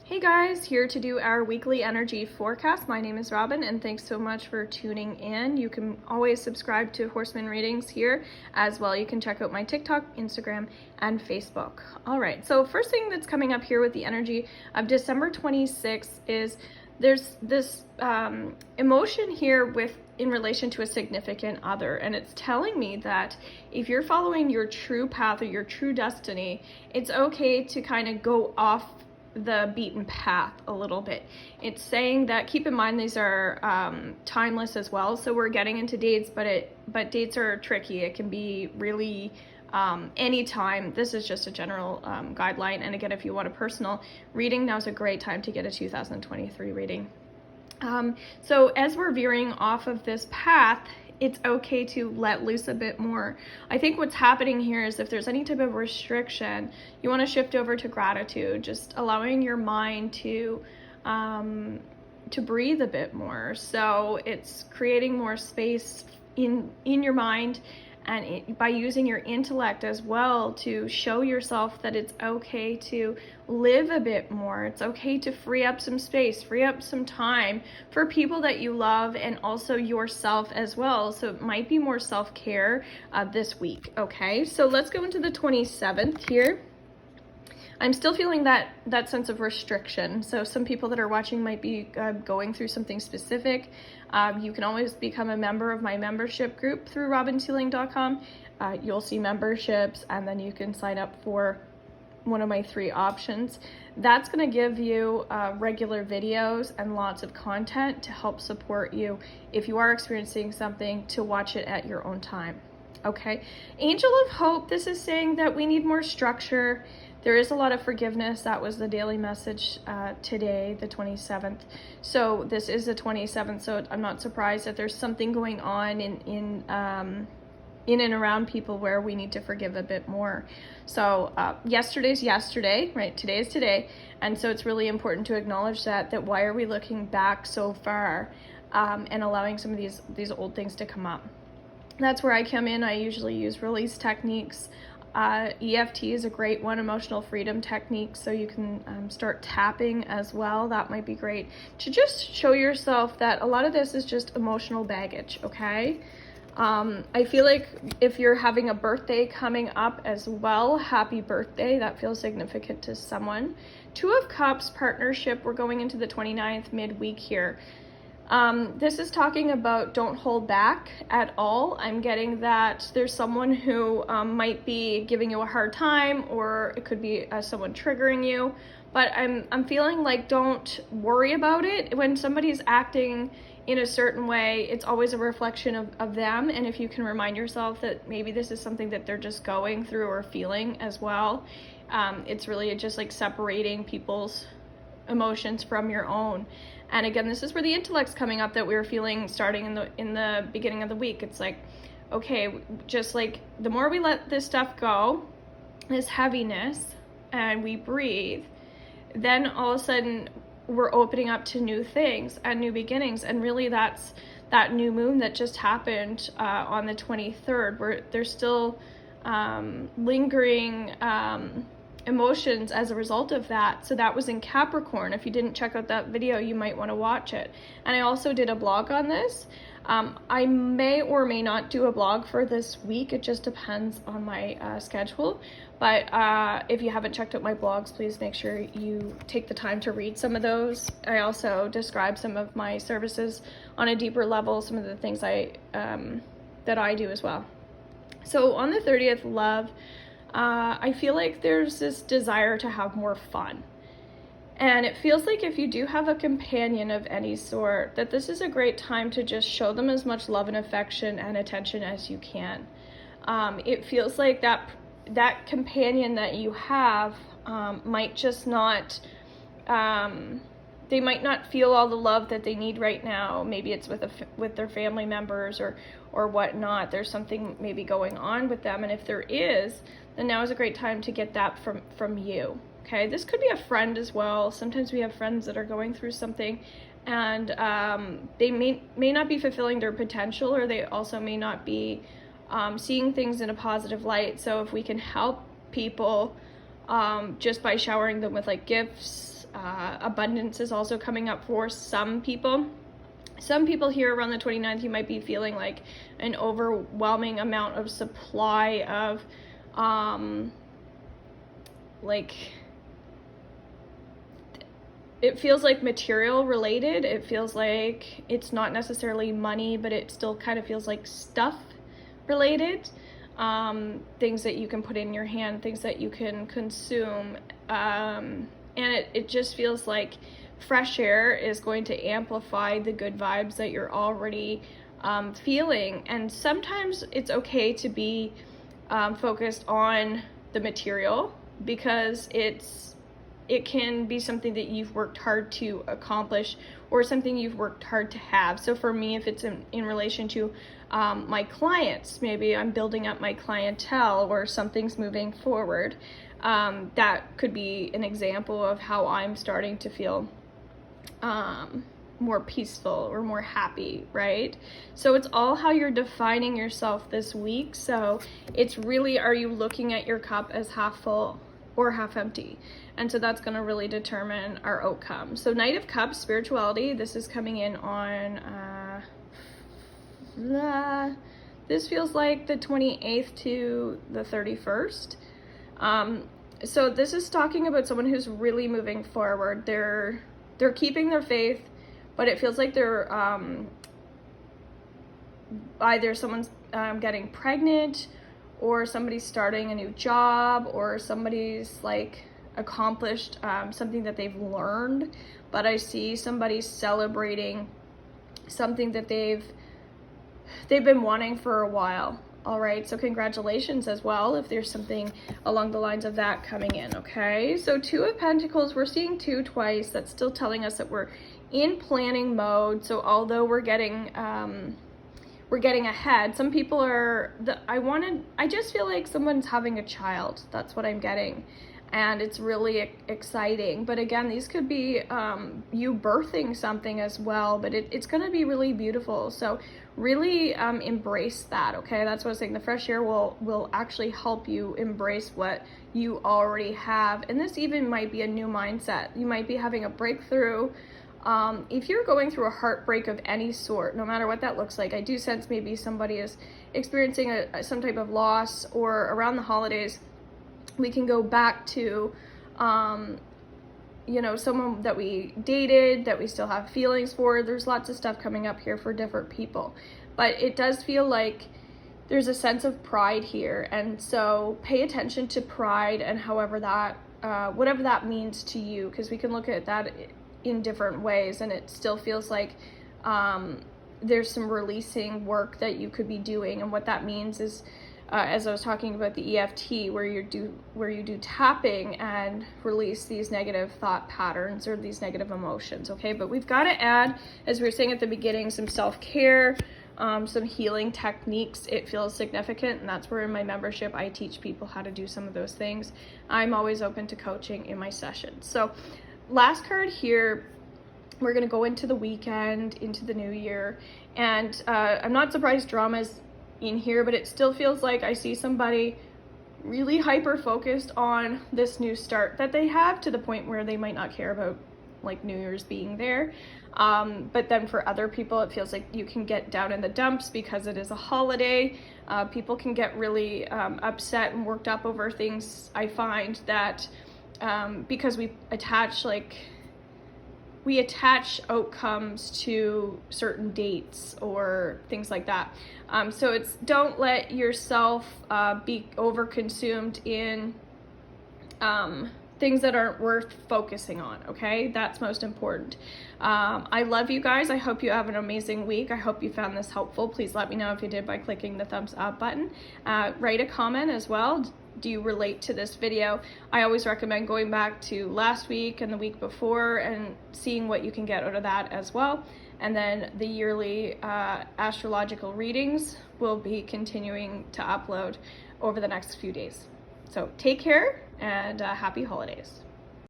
Hey guys, here to do our weekly energy forecast. My name is Robin and thanks so much for tuning in. You can always subscribe to Horseman Readings here as well. You can check out my TikTok, Instagram, and Facebook. All right, so first thing that's coming up here with the energy of December 26th is there's this emotion here in relation to a significant other, and it's telling me that if you're following your true path or your true destiny, it's okay to kind of go off the beaten path a little bit. It's saying that keep in mind these are timeless as well, so we're getting into dates, but dates are tricky. It can be really anytime. This is just a general guideline, and again, if you want a personal reading, now's a great time to get a 2023 reading. So as we're veering off of this path, it's okay to let loose a bit more. I think what's happening here is if there's any type of restriction, you want to shift over to gratitude, just allowing your mind to breathe a bit more. So it's creating more space in your mind, and by using your intellect as well to show yourself that it's okay to live a bit more. It's okay to free up some space, free up some time for people that you love and also yourself as well. So it might be more self-care this week, okay? So let's go into the 27th here. I'm still feeling that sense of restriction. So some people that are watching might be going through something specific. You can always become a member of my membership group through robinsealing.com. You'll see memberships, and then you can sign up for one of my 3 options. That's going to give you regular videos and lots of content to help support you if you are experiencing something, to watch it at your own time. Okay, Angel of Hope, this is saying that we need more structure. There is a lot of forgiveness. That was the daily message today, the 27th. So this is the 27th, so I'm not surprised that there's something going on in and around people where we need to forgive a bit more. So yesterday's yesterday, right? Today is today. And so it's really important to acknowledge that why are we looking back so far and allowing some of these old things to come up. That's where I come in. I usually use release techniques. EFT is a great one, emotional freedom technique, so you can start tapping as well. That might be great to just show yourself that a lot of this is just emotional baggage, okay? I feel like if you're having a birthday coming up as well, happy birthday. That feels significant to someone. 2 of Cups, partnership. We're going into the 29th midweek here. This is talking about don't hold back at all. I'm getting that there's someone who might be giving you a hard time, or it could be someone triggering you, but I'm feeling like don't worry about it. When somebody's acting in a certain way, it's always a reflection of them, and if you can remind yourself that maybe this is something that they're just going through or feeling as well, it's really just like separating people's emotions from your own. And again, this is where the intellect's coming up that we were feeling starting in the beginning of the week. It's like, okay, just like the more we let this stuff go, this heaviness, and we breathe, then all of a sudden we're opening up to new things and new beginnings. And really that's that new moon that just happened on the 23rd, where there's still lingering emotions as a result of that. So that was in Capricorn. If you didn't check out that video, you might want to watch it. And I also did a blog on this. I may or may not do a blog for this week. It just depends on my schedule. But if you haven't checked out my blogs, please make sure you take the time to read some of those. I also describe some of my services on a deeper level, some of the things that I do as well. So on the 30th, love, I feel like there's this desire to have more fun. And it feels like if you do have a companion of any sort, that this is a great time to just show them as much love and affection and attention as you can. It feels like that companion that you have might just not, they might not feel all the love that they need right now. Maybe it's with their family members or whatnot. There's something maybe going on with them, and if there is, then now is a great time to get that from you. Okay, this could be a friend as well. Sometimes we have friends that are going through something, and they may not be fulfilling their potential, or they also may not be seeing things in a positive light. So if we can help people just by showering them with like gifts, Abundance is also coming up for some people. Some people here around the 29th, you might be feeling like an overwhelming amount of supply of like, it feels like material related. It feels like it's not necessarily money, but it still kind of feels like stuff related. Things that you can put in your hand, things that you can consume. And it just feels like fresh air is going to amplify the good vibes that you're already feeling. And sometimes it's okay to be focused on the material, because it can be something that you've worked hard to accomplish, or something you've worked hard to have. So for me, if it's in relation to my clients, maybe I'm building up my clientele, or something's moving forward, that could be an example of how I'm starting to feel more peaceful or more happy, right? So it's all how you're defining yourself this week. So it's really, are you looking at your cup as half full or half empty? And so that's going to really determine our outcome. So Knight of Cups, spirituality, this is coming in on this feels like the 28th to the 31st. So this is talking about someone who's really moving forward. They're keeping their faith, but it feels like they're either someone's getting pregnant, or somebody's starting a new job, or somebody's like accomplished something that they've learned. But I see somebody celebrating something that they've been wanting for a while. All right, so congratulations as well if there's something along the lines of that coming in, okay? So Two of Pentacles, we're seeing 2 twice. That's still telling us that we're in planning mode. So although we're getting ahead, some people are, I just feel like someone's having a child. That's what I'm getting. And it's really exciting. But again, these could be you birthing something as well, but it's going to be really beautiful. So really embrace that, okay? That's what I was saying. The fresh air will actually help you embrace what you already have. And this even might be a new mindset. You might be having a breakthrough. If you're going through a heartbreak of any sort, no matter what that looks like, I do sense maybe somebody is experiencing some type of loss, or around the holidays, we can go back to, someone that we dated, that we still have feelings for. There's lots of stuff coming up here for different people. But it does feel like there's a sense of pride here. And so pay attention to pride, and however that, whatever that means to you, because we can look at that in different ways. And it still feels like there's some releasing work that you could be doing. And what that means is, as I was talking about the EFT, where you do tapping and release these negative thought patterns or these negative emotions, okay? But we've got to add, as we were saying at the beginning, some self-care, some healing techniques. It feels significant, and that's where in my membership I teach people how to do some of those things. I'm always open to coaching in my sessions. So last card here, we're going to go into the weekend, into the new year, and I'm not surprised drama's in here, but it still feels like I see somebody really hyper focused on this new start that they have, to the point where they might not care about like New Year's being there. But then for other people, it feels like you can get down in the dumps because it is a holiday. People can get really upset and worked up over things. I find that because we attach outcomes to certain dates or things like that. So it's, don't let yourself be overconsumed in things that aren't worth focusing on, okay? That's most important. I love you guys. I hope you have an amazing week. I hope you found this helpful. Please let me know if you did by clicking the thumbs up button. Write a comment as well. Do you relate to this video? I always recommend going back to last week and the week before and seeing what you can get out of that as well. And then the yearly astrological readings will be continuing to upload over the next few days. So take care, and happy holidays.